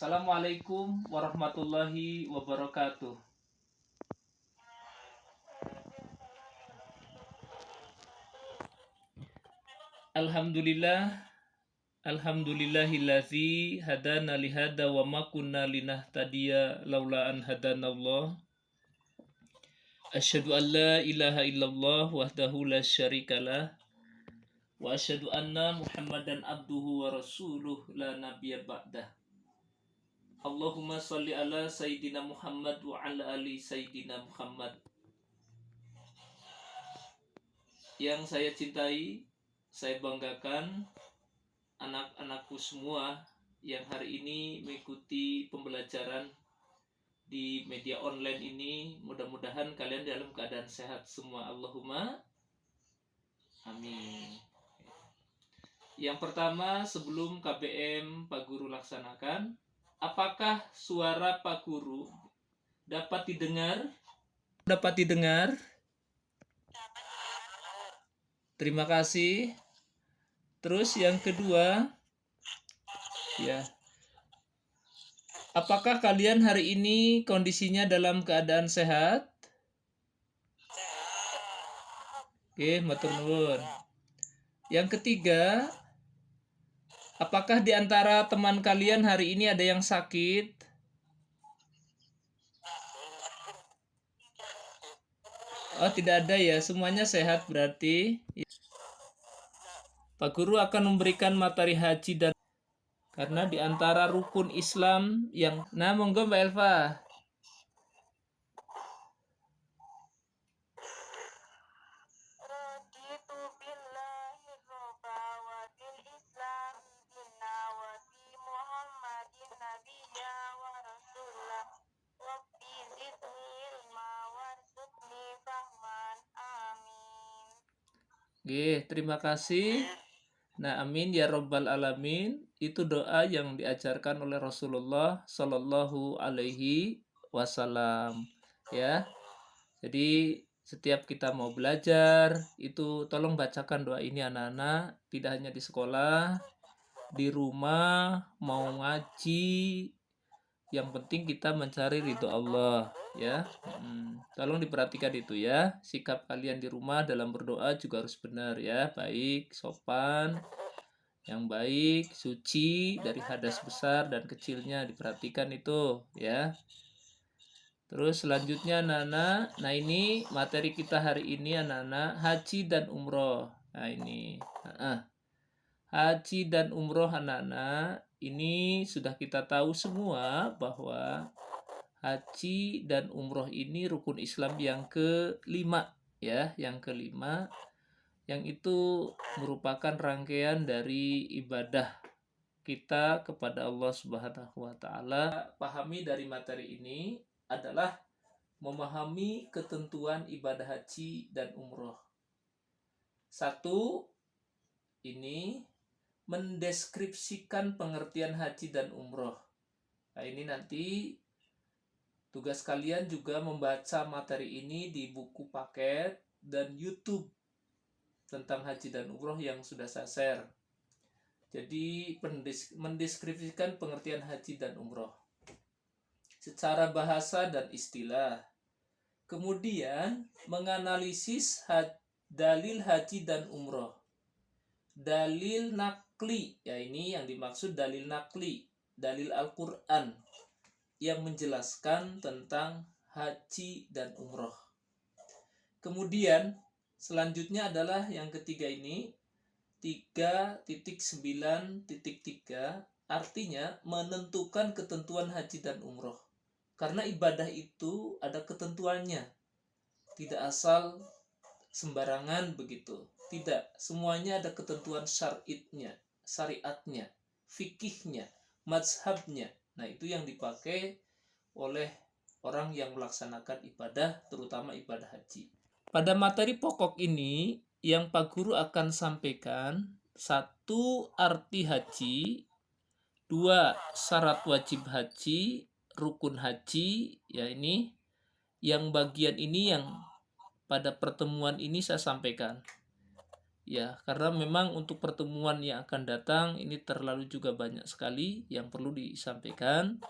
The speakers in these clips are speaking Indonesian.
Assalamualaikum warahmatullahi wabarakatuh. Alhamdulillah, alhamdulillahillazi hadana lihada wa ma kunna linahtadiya laula an hadanallah. Asyhadu an la ilaha illallah wahdahu la syarikalah wa asyhadu anna Muhammadan abduhu wa rasuluh la nabiyya ba'dah. Allahumma sholli ala sayyidina Muhammad wa ala ali sayyidina Muhammad. Yang saya cintai, saya banggakan anak-anakku semua yang hari ini mengikuti pembelajaran di media online ini. Mudah-mudahan kalian dalam keadaan sehat semua. Allahumma amin. Yang pertama, sebelum KBM Pak Guru laksanakan, apakah suara Pak Guru dapat didengar? Dapat didengar? Terima kasih. Terus yang kedua, ya. Apakah kalian hari ini kondisinya dalam keadaan sehat? Oke, matur nuwun. Yang ketiga, apakah di antara teman kalian hari ini ada yang sakit? Oh, tidak ada ya, semuanya sehat berarti. Pak Guru akan memberikan materi haji dan karena di antara rukun Islam yang monggo Mbak Elva. Oke, terima kasih. Nah, amin ya robbal alamin. Itu doa yang diajarkan oleh Rasulullah Shallallahu Alaihi Wasallam. Ya, jadi setiap kita mau belajar itu tolong bacakan doa ini anak-anak. Tidak hanya di sekolah, di rumah, mau ngaji. Yang penting kita mencari ridho Allah, ya. Tolong diperhatikan itu ya. Sikap kalian di rumah dalam berdoa juga harus benar ya, baik, sopan, yang baik, suci dari hadas besar dan kecilnya, diperhatikan itu ya. Terus selanjutnya anak-anak, nah ini materi kita hari ini anak-anak, haji dan umroh. Nah ini haji dan umroh anak-anak, ini sudah kita tahu semua bahwa haji dan umroh ini rukun Islam yang kelima ya, yang kelima, yang itu merupakan rangkaian dari ibadah kita kepada Allah Subhanahu wa taala. Pahami dari materi ini adalah memahami ketentuan ibadah haji dan umroh. Satu, ini mendeskripsikan pengertian haji dan umroh. Nah, ini nanti tugas kalian juga membaca materi ini di buku paket dan YouTube tentang haji dan umroh yang sudah saya share. Jadi mendeskripsikan pengertian haji dan umroh secara bahasa dan istilah. Kemudian menganalisis dalil haji dan umroh. Dalil nakli, ya ini yang dimaksud dalil nakli, dalil Al-Quran yang menjelaskan tentang haji dan umroh. Kemudian selanjutnya adalah yang ketiga ini, 3.9.3, artinya menentukan ketentuan haji dan umroh. Karena ibadah itu ada ketentuannya, tidak asal sembarangan begitu. Tidak, semuanya ada ketentuan syariatnya, fikihnya, mazhabnya. Nah, itu yang dipakai oleh orang yang melaksanakan ibadah, terutama ibadah haji. Pada materi pokok ini, yang Pak Guru akan sampaikan, 1. Arti haji, 2. Syarat wajib haji, rukun haji, ya ini, yang bagian ini yang pada pertemuan ini saya sampaikan. ya, karena memang untuk pertemuan yang akan datang ini terlalu juga banyak sekali yang perlu disampaikan.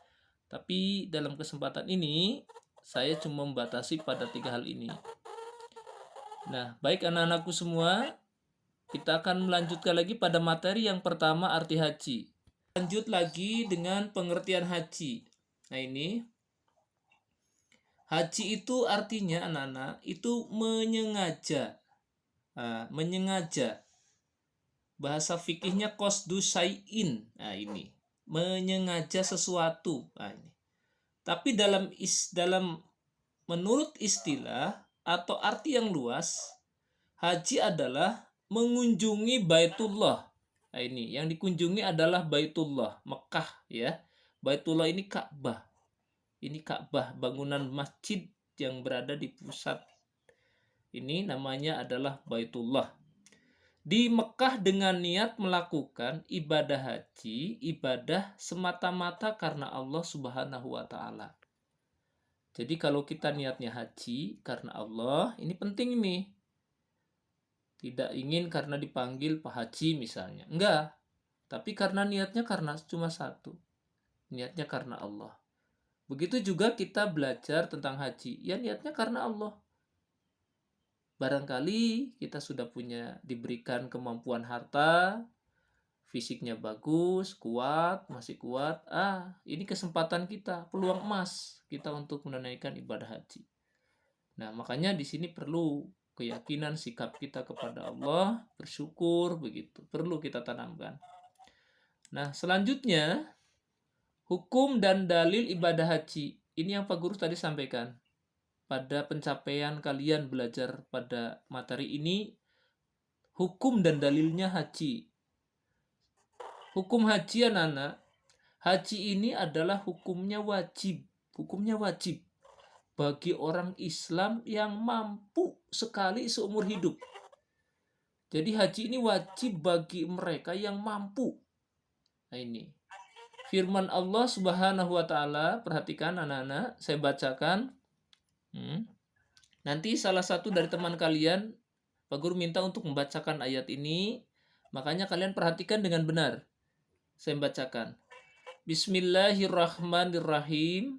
Tapi dalam kesempatan ini saya cuma membatasi pada 3 hal ini. Nah, baik anak-anakku semua, kita akan melanjutkan lagi pada materi yang pertama, arti haji. Lanjut lagi dengan pengertian haji. Nah, ini haji itu artinya anak-anak itu menyengaja. Nah, menyengaja. Bahasa fikihnya qasdu syai'in. Nah, ini menyengaja sesuatu. Nah, ini. Tapi dalam menurut istilah atau arti yang luas, haji adalah mengunjungi Baitullah. Nah, ini yang dikunjungi adalah Baitullah, Mekah ya. Baitullah ini Ka'bah. Ini Ka'bah, bangunan masjid yang berada di pusat. Ini namanya adalah Baitullah. Di Mekah dengan niat melakukan ibadah haji, ibadah semata-mata karena Allah Subhanahu wa taala. Jadi kalau kita niatnya haji karena Allah, ini penting nih. Tidak ingin karena dipanggil Pak Haji misalnya. Enggak. Tapi karena niatnya karena cuma satu. Niatnya karena Allah. Begitu juga kita belajar tentang haji. Ya niatnya karena Allah. Barangkali kita sudah diberikan kemampuan harta, fisiknya bagus, kuat, masih kuat. Ini kesempatan kita, peluang emas kita untuk menunaikan ibadah haji. Nah, makanya di sini perlu keyakinan sikap kita kepada Allah, bersyukur begitu. Perlu kita tanamkan. Nah, selanjutnya hukum dan dalil ibadah haji. Ini yang Pak Guru tadi sampaikan. Pada pencapaian kalian belajar pada materi ini, hukum dan dalilnya haji. Hukum haji anak-anak, haji ini adalah hukumnya wajib. Hukumnya wajib bagi orang Islam yang mampu sekali seumur hidup. Jadi haji ini wajib bagi mereka yang mampu. Nah ini. Firman Allah Subhanahu wa taala, perhatikan anak-anak, saya bacakan. Nanti salah satu dari teman kalian, Pak Guru minta untuk membacakan ayat ini. Makanya kalian perhatikan dengan benar. Saya bacakan. Bismillahirrahmanirrahim.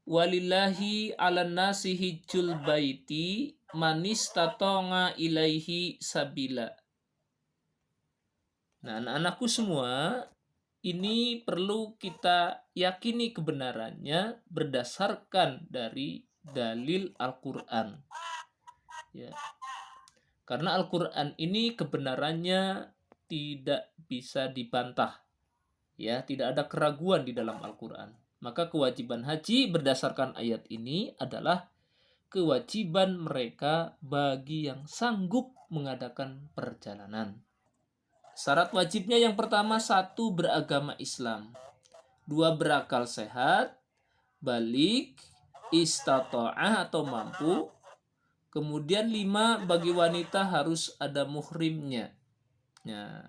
Walillahi ala nasi hijjul baiti manistatonga ilaihi sabila. Nah, anak-anakku semua, ini perlu kita yakini kebenarannya berdasarkan dari dalil Al-Quran. Ya. Karena Al-Quran ini kebenarannya tidak bisa dibantah. Ya, tidak ada keraguan di dalam Al-Quran. Maka kewajiban haji berdasarkan ayat ini adalah kewajiban mereka bagi yang sanggup mengadakan perjalanan. Syarat wajibnya yang pertama, 1, beragama Islam. 2, berakal sehat, balik, istata'ah atau mampu. Kemudian 5, bagi wanita harus ada muhrimnya. Nah,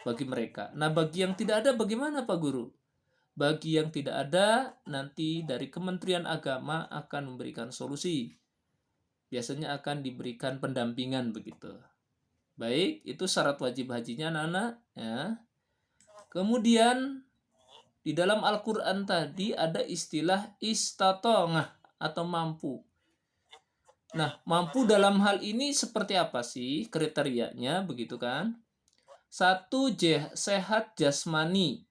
bagi mereka. Nah, bagi yang tidak ada bagaimana Pak Guru? Bagi yang tidak ada, nanti dari Kementerian Agama akan memberikan solusi. Biasanya akan diberikan pendampingan begitu. Baik, itu syarat wajib hajinya anak-anak. Ya. Kemudian di dalam Al-Quran tadi ada istilah istatongah atau mampu. Nah, mampu dalam hal ini seperti apa sih kriterianya begitu kan? 1, sehat jasmani.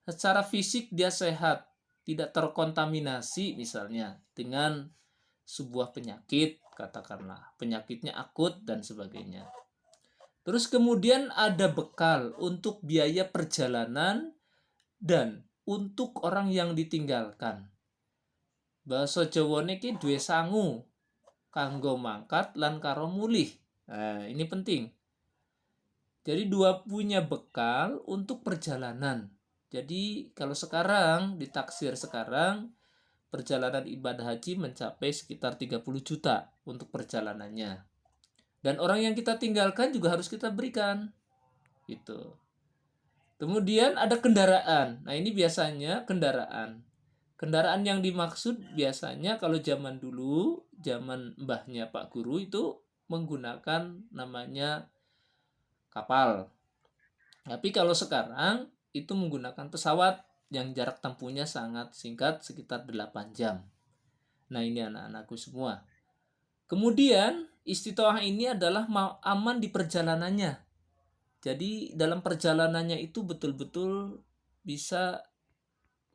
Secara fisik dia sehat, tidak terkontaminasi misalnya dengan sebuah penyakit, katakanlah penyakitnya akut dan sebagainya. Terus kemudian ada bekal untuk biaya perjalanan dan untuk orang yang ditinggalkan. Basa Jawa niki duwe sangu kanggo mangkat lan karo mulih. Nah, ini penting. Jadi dua punya bekal untuk perjalanan. Jadi kalau sekarang ditaksir sekarang perjalanan ibadah haji mencapai sekitar 30 juta untuk perjalanannya. Dan orang yang kita tinggalkan juga harus kita berikan. Gitu. Kemudian ada kendaraan. Nah, ini biasanya kendaraan. Kendaraan yang dimaksud biasanya kalau zaman dulu, zaman mbahnya Pak Guru itu menggunakan namanya kapal. Tapi kalau sekarang itu menggunakan pesawat yang jarak tempuhnya sangat singkat, sekitar 8 jam. Nah, ini anak-anakku semua. Kemudian istitoah ini adalah aman di perjalanannya. Jadi dalam perjalanannya itu betul-betul bisa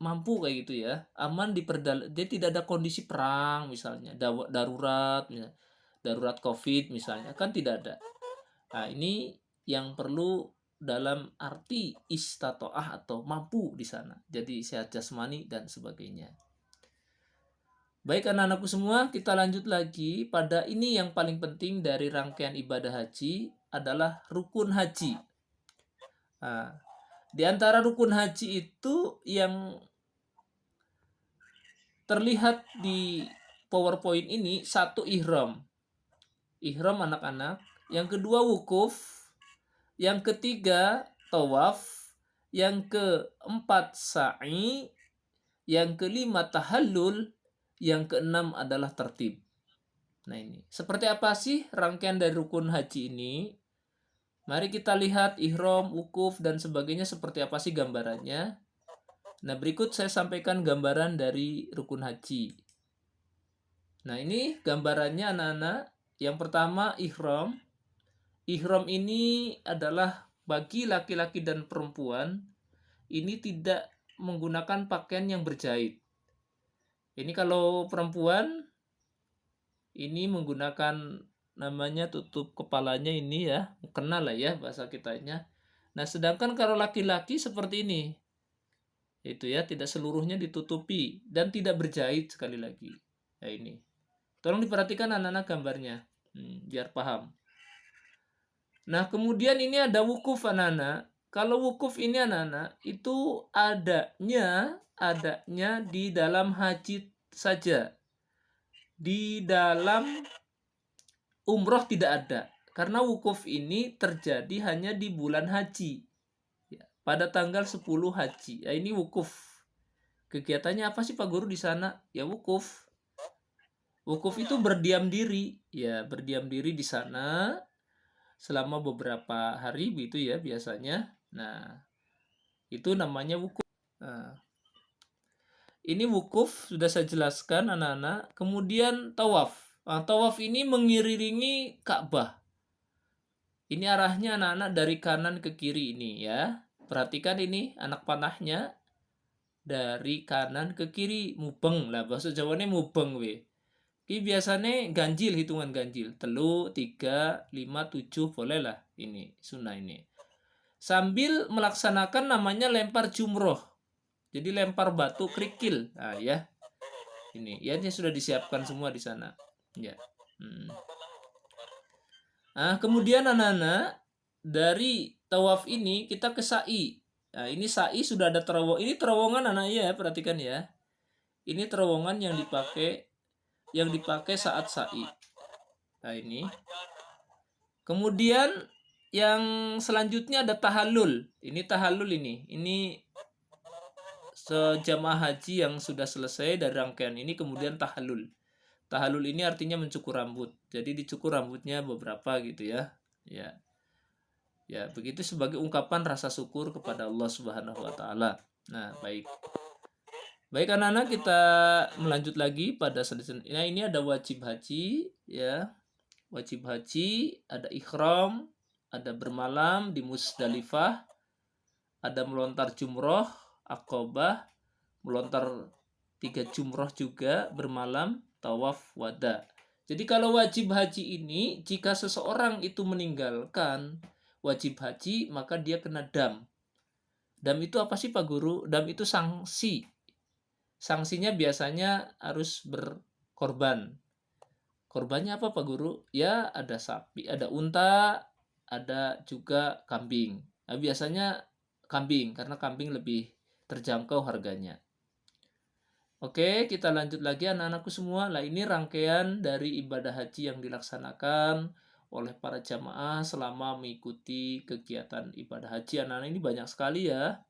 mampu kayak gitu ya, aman di dia tidak ada kondisi perang misalnya, darurat misalnya, darurat COVID misalnya, kan tidak ada. Nah, ini yang perlu dalam arti istatoah atau mampu di sana. Jadi sehat jasmani dan sebagainya. Baik anak-anakku semua, kita lanjut lagi pada ini yang paling penting dari rangkaian ibadah haji adalah rukun haji. Nah, di antara rukun haji itu yang terlihat di PowerPoint ini, satu ihram. Ihram anak-anak. Yang kedua wukuf. Yang ketiga tawaf. Yang keempat sa'i. Yang kelima tahallul. Yang keenam adalah tertib. Nah ini. Seperti apa sih rangkaian dari rukun haji ini? Mari kita lihat ihram, wukuf, dan sebagainya seperti apa sih gambarannya. Nah berikut saya sampaikan gambaran dari rukun haji. Nah ini gambarannya anak-anak. Yang pertama ihram. Ihram ini adalah bagi laki-laki dan perempuan ini tidak menggunakan pakaian yang berjahit. Ini kalau perempuan ini menggunakan namanya tutup kepalanya ini ya, mukena lah ya bahasa kitanya. Nah sedangkan kalau laki-laki seperti ini, itu ya tidak seluruhnya ditutupi dan tidak berjahit sekali lagi. Ya ini. Tolong diperhatikan anak-anak gambarnya, biar paham. Nah, kemudian ini ada wukuf anak-anak. Kalau wukuf ini anak-anak itu adanya di dalam haji saja. Di dalam umroh tidak ada. Karena wukuf ini terjadi hanya di bulan haji. Ya, pada tanggal 10 haji. Ya, ini wukuf. Kegiatannya apa sih Pak Guru di sana? Ya wukuf. Wukuf itu berdiam diri. Ya, berdiam diri di sana selama beberapa hari gitu ya biasanya. Nah, itu namanya wukuf. Nah, ini wukuf sudah saya jelaskan anak-anak. Kemudian tawaf. Nah, tawaf ini mengiringi Ka'bah. Ini arahnya anak-anak dari kanan ke kiri ini ya. Perhatikan ini anak panahnya dari kanan ke kiri, mubeng lah bahasa Jawanya mubeng we. Ini biasanya ganjil, hitungan ganjil. Telu, 3, 5, 7 boleh lah ini sunnah ini. Sambil melaksanakan namanya lempar jumroh. Jadi lempar batu kerikil. Nah ya. Ini ya, ini sudah disiapkan semua di sana. Ya. Nah, kemudian anak-anak dari tawaf ini kita ke sa'i. Nah, ini sa'i sudah ada terowongan. Ini terowongan anak ya, perhatikan ya. Ini terowongan yang dipakai saat sa'i. Nah, ini. Kemudian yang selanjutnya ada tahallul. Ini tahallul ini. Ini sejamaah haji yang sudah selesai dari rangkaian ini kemudian tahallul. Tahallul ini artinya mencukur rambut. Jadi dicukur rambutnya beberapa gitu ya. Ya. Ya, begitu sebagai ungkapan rasa syukur kepada Allah Subhanahu wa taala. Nah, baik. Baik anak-anak, kita melanjut lagi pada nah ini ada wajib haji ya. Wajib haji, ada ikhram, ada bermalam di Musdalifah, ada melontar jumroh, Aqabah, melontar 3 jumroh juga, bermalam, tawaf wada. Jadi kalau wajib haji ini, jika seseorang itu meninggalkan wajib haji, maka dia kena dam. Dam itu apa sih Pak Guru? Dam itu sanksi. Sanksinya biasanya harus berkorban. Korbannya apa Pak Guru? Ya ada sapi, ada unta, ada juga kambing. Nah, biasanya kambing, karena kambing lebih terjangkau harganya. Oke, kita lanjut lagi anak-anakku semua. Lah ini rangkaian dari ibadah haji yang dilaksanakan oleh para jamaah selama mengikuti kegiatan ibadah haji. Anak-anak ini banyak sekali ya.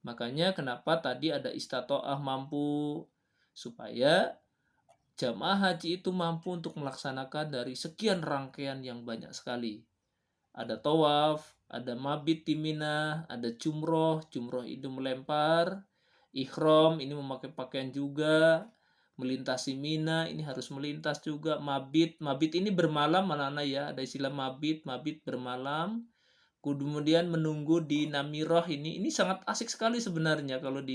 Makanya kenapa tadi ada istatoah mampu, supaya jamaah haji itu mampu untuk melaksanakan dari sekian rangkaian yang banyak sekali. Ada tawaf, ada mabit di Mina, ada jumroh itu melempar, ihram ini memakai pakaian juga, melintasi Mina ini harus melintas juga, mabit ini bermalam anak-anak ya, ada istilah mabit bermalam. Kemudian menunggu di Namiroh ini sangat asik sekali sebenarnya kalau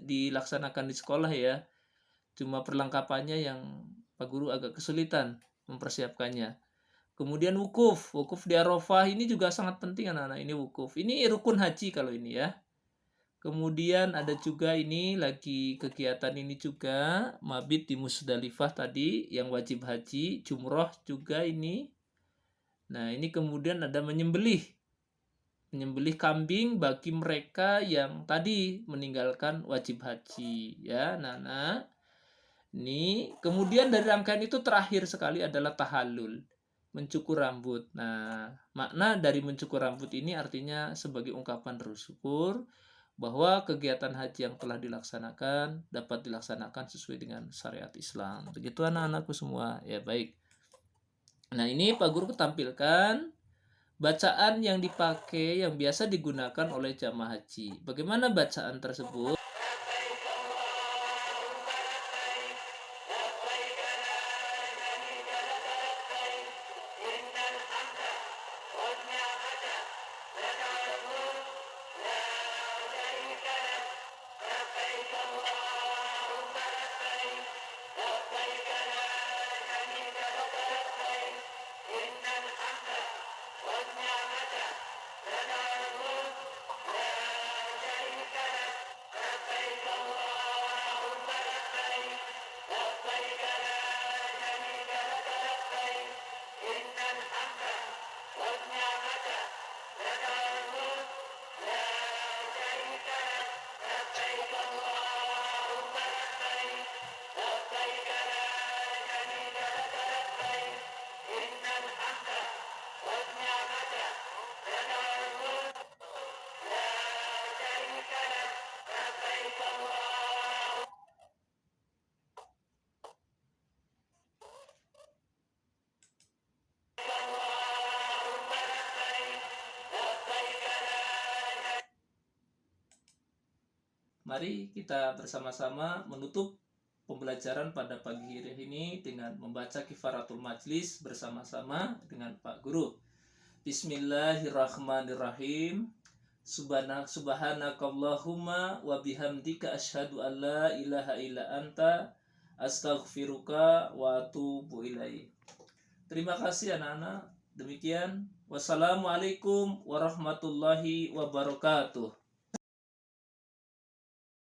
dilaksanakan di sekolah ya. Cuma perlengkapannya yang Pak Guru agak kesulitan mempersiapkannya. Kemudian wukuf di Arafah ini juga sangat penting anak-anak, ini wukuf. Ini rukun haji kalau ini ya. Kemudian ada juga ini lagi kegiatan ini juga mabit di Musdalifah tadi yang wajib haji, jumroh juga ini. Nah, ini kemudian ada menyembelih kambing bagi mereka yang tadi meninggalkan wajib haji ya. Nah, ini kemudian dari rangkaian itu terakhir sekali adalah tahallul, mencukur rambut. Nah, makna dari mencukur rambut ini artinya sebagai ungkapan bersyukur bahwa kegiatan haji yang telah dilaksanakan dapat dilaksanakan sesuai dengan syariat Islam. Begitu anak-anakku semua. Ya, baik. Nah, ini Pak Guru tampilkan bacaan yang dipakai yang biasa digunakan oleh jamaah haji. Bagaimana bacaan tersebut? Mari kita bersama-sama menutup pembelajaran pada pagi hari ini dengan membaca kifaratul majlis bersama-sama dengan Pak Guru. Bismillahirrahmanirrahim. Subhanakallahumma wa bihamdika asyhadu an la ilaha illa anta astaghfiruka wa atubu ilaik. Terima kasih anak-anak. Demikian. Wassalamualaikum warahmatullahi wabarakatuh.